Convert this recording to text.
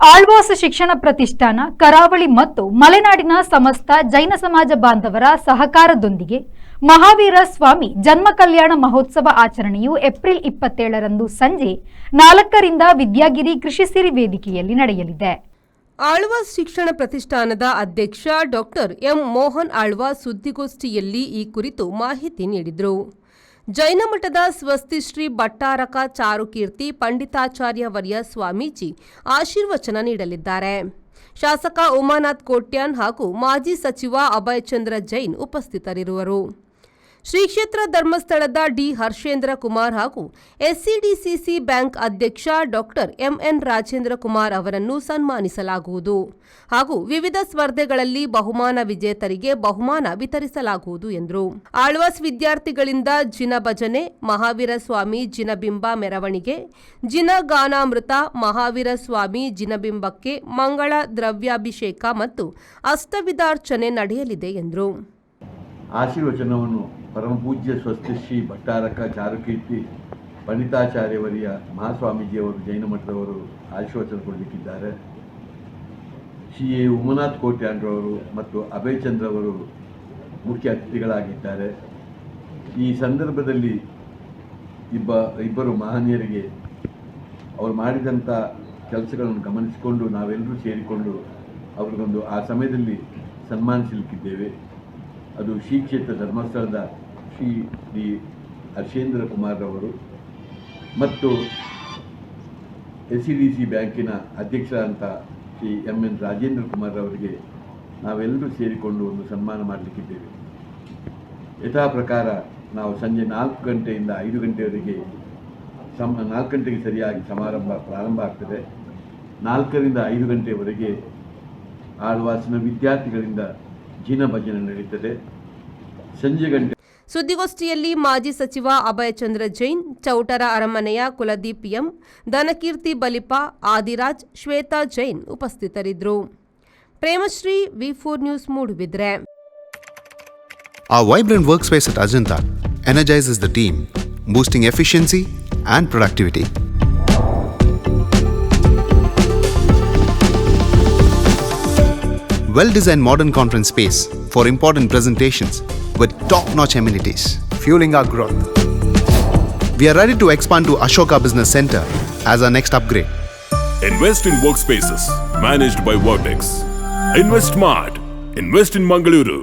ಆಳ್ವಾಸ್ ಶಿಕ್ಷಣ ಪ್ರತಿಷ್ಠಾನ ಕರಾವಳಿ ಮತ್ತು ಮಲೆನಾಡಿನ ಸಮಸ್ತ ಜೈನ ಸಮಾಜ ಬಾಂಧವರ ಸಹಕಾರದೊಂದಿಗೆ ಮಹಾವೀರ ಸ್ವಾಮಿ ಜನ್ಮ ಕಲ್ಯಾಣ ಮಹೋತ್ಸವ ಆಚರಣೆಯು ಏಪ್ರಿಲ್ 27ರಂದು ಸಂಜೆ 4ರಿಂದ ವಿದ್ಯಾಗಿರಿ ಕೃಷಿ ಸಿರಿ ವೇದಿಕೆಯಲ್ಲಿ ನಡೆಯಲಿದೆ. ಆಳ್ವಾಸ್ ಶಿಕ್ಷಣ ಪ್ರತಿಷ್ಠಾನದ ಅಧ್ಯಕ್ಷ ಡಾಕ್ಟರ್ ಎಂ ಮೋಹನ್ ಆಳ್ವಾಸ್ ಸುದ್ದಿಗೋಷ್ಠಿಯಲ್ಲಿ ಈ ಕುರಿತು ಮಾಹಿತಿ ನೀಡಿದರು. ಜೈನ ಮಠದ ಸ್ವಸ್ತಿ ಶ್ರೀ ಭಟ್ಟಾರಕ ಚಾರುಕೀರ್ತಿ ಪಂಡಿತಾಚಾರ್ಯ ವರ್ಯ ಸ್ವಾಮೀಜಿ ಆಶೀರ್ವಚನ ನೀಡಲಿದ್ದಾರೆ. ಶಾಸಕ ಉಮಾನಾಥ್ ಕೋಟ್ಯಾನ್ ಹಾಗೂ ಮಾಜಿ ಸಚಿವ ಅಭಯಚಂದ್ರ ಜೈನ್ ಉಪಸ್ಥಿತರಿರುವರು. ಶ್ರೀ ಕ್ಷೇತ್ರ ಧರ್ಮಸ್ಥಳದ ಡಿ ಹರ್ಷೇಂದ್ರ ಕುಮಾರ್ ಹಾಗೂ ಎಸ್ಸಿಡಿಸಿಸಿ ಬ್ಯಾಂಕ್ ಅಧ್ಯಕ್ಷ ಡಾಕ್ಟರ್ ಎಂಎನ್ ರಾಜೇಂದ್ರ ಕುಮಾರ್ ಅವರನ್ನು ಸನ್ಮಾನಿಸಲಾಗುವುದು ಹಾಗೂ ವಿವಿಧ ಸ್ಪರ್ಧೆಗಳಲ್ಲಿ ಬಹುಮಾನ ವಿಜೇತರಿಗೆ ಬಹುಮಾನ ವಿತರಿಸಲಾಗುವುದು ಎಂದರು. ಆಳ್ವಾಸ್ ವಿದ್ಯಾರ್ಥಿಗಳಿಂದ ಜಿನ ಭಜನೆ, ಮಹಾವೀರ ಸ್ವಾಮಿ ಜಿನಬಿಂಬ ಮೆರವಣಿಗೆ, ಜಿನ ಗಾನಾಮೃತ, ಮಹಾವೀರ ಸ್ವಾಮಿ ಜಿನಬಿಂಬಕ್ಕೆ ಮಂಗಳ ದ್ರವ್ಯಾಭಿಷೇಕ ಮತ್ತು ಅಷ್ಟವಿಧಾರ್ಚನೆ ನಡೆಯಲಿದೆ ಎಂದರು. ಆಶೀರ್ವಚನವನ್ನು ಪರಮಪೂಜ್ಯ ಸ್ವಸ್ತಿ ಶ್ರೀ ಭಟ್ಟಾರಕ ಚಾರುಕೀರ್ತಿ ಪಂಡಿತಾಚಾರ್ಯವರಿಯ ಮಹಾಸ್ವಾಮೀಜಿಯವರು ಜೈನ ಮಠದವರು ಆಶೀರ್ವಚನ ಕೊಡಲಿಕ್ಕಿದ್ದಾರೆ. ಶ್ರೀ ಉಮಾನಾಥ್ ಕೋಟ್ಯಾನ್ರವರು ಮತ್ತು ಅಭಯಚಂದ್ರ ಅವರು ಮುಖ್ಯ ಅತಿಥಿಗಳಾಗಿದ್ದಾರೆ. ಈ ಸಂದರ್ಭದಲ್ಲಿ ಇಬ್ಬರು ಮಹನೀಯರಿಗೆ ಅವರು ಮಾಡಿದಂಥ ಕೆಲಸಗಳನ್ನು ಗಮನಿಸಿಕೊಂಡು ನಾವೆಲ್ಲರೂ ಸೇರಿಕೊಂಡು ಅವರಿಗೊಂದು ಆ ಸಮಯದಲ್ಲಿ ಸನ್ಮಾನಿಸಲಿಕ್ಕಿದ್ದೇವೆ. ಅದು ಶ್ರೀ ಕ್ಷೇತ್ರ ಧರ್ಮಸ್ಥಳದ ಶ್ರೀ ಡಿ ಹರ್ಷೇಂದ್ರ ಕುಮಾರ್ ಅವರು ಮತ್ತು ಎಸ್ಸಿಡಿಸಿ ಬ್ಯಾಂಕಿನ ಅಧ್ಯಕ್ಷರಾದಂಥ ಶ್ರೀ ಎಂ.ಎನ್. ರಾಜೇಂದ್ರ ಕುಮಾರ್ ಅವರಿಗೆ ನಾವೆಲ್ಲರೂ ಸೇರಿಕೊಂಡು ಒಂದು ಸನ್ಮಾನ ಮಾಡಲಿಕ್ಕಿದ್ದೇವೆ. ಯಥಾ ಪ್ರಕಾರ ನಾವು ಸಂಜೆ 4 ಗಂಟೆಯಿಂದ 5 ಗಂಟೆಯವರೆಗೆ 4 ಗಂಟೆಗೆ ಸರಿಯಾಗಿ ಸಮಾರಂಭ ಪ್ರಾರಂಭ ಆಗ್ತದೆ. 4ರಿಂದ 5 ಗಂಟೆಯವರೆಗೆ ಆಳ್ವಾಸಿನ ವಿದ್ಯಾರ್ಥಿಗಳಿಂದ ಜಿನ ಭಜನೆ ನಡೆಯುತ್ತದೆ. ಸಂಜೆ ಗಂಟೆ ಸುದ್ದಿಗೋಷ್ಠಿಯಲ್ಲಿ ಮಾಜಿ ಸಚಿವ ಅಭಯಚಂದ್ರ ಜೈನ್, ಚೌಟರ ಅರಮನೆಯ ಕುಲದೀಪ್ ಎಂ, ಧನಕೀರ್ತಿ ಬಲಿಪ, ಆದಿರಾಜ್, ಶ್ವೇತಾ ಜೈನ್ ಉಪಸ್ಥಿತರಿದ್ದರು. Premashree, V4 news, Moodbidri. Our vibrant workspace at Ajanta energizes the team, boosting efficiency and productivity. Well-designed modern conference space for important presentations with top-notch amenities, fueling our growth. We are ready to expand to Ashoka Business Center as our next upgrade. Invest in workspaces managed by Vertex. Invest smart. Invest in Mangaluru.